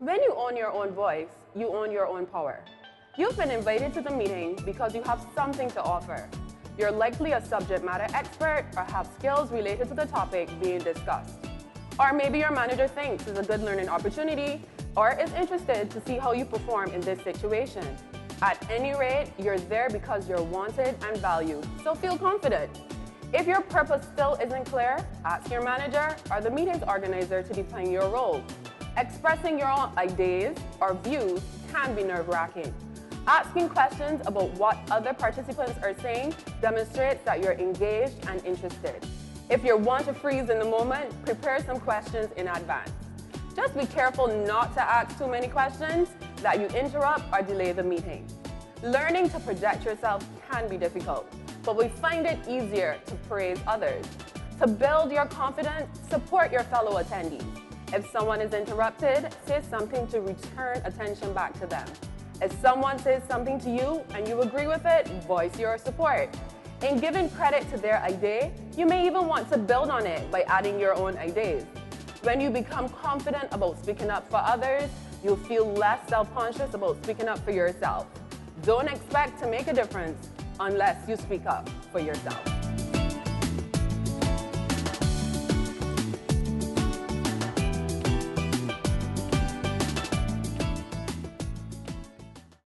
When you own your own voice, you own your own power. You've been invited to the meeting because you have something to offer. You're likely a subject matter expert or have skills related to the topic being discussed. Or maybe your manager thinks it's a good learning opportunity or is interested to see how you perform in this situation. At any rate, you're there because you're wanted and valued, so feel confident. If your purpose still isn't clear, ask your manager or the meeting's organizer to define your role. Expressing your own ideas or views can be nerve-wracking. Asking questions about what other participants are saying demonstrates that you're engaged and interested. If you want to freeze in the moment, prepare some questions in advance. Just be careful not to ask too many questions that you interrupt or delay the meeting. Learning to project yourself can be difficult, but we find it easier to praise others. To build your confidence, support your fellow attendees. If someone is interrupted, say something to return attention back to them. If someone says something to you and you agree with it, voice your support. In giving credit to their idea, you may even want to build on it by adding your own ideas. When you become confident about speaking up for others, you'll feel less self-conscious about speaking up for yourself. Don't expect to make a difference unless you speak up for yourself.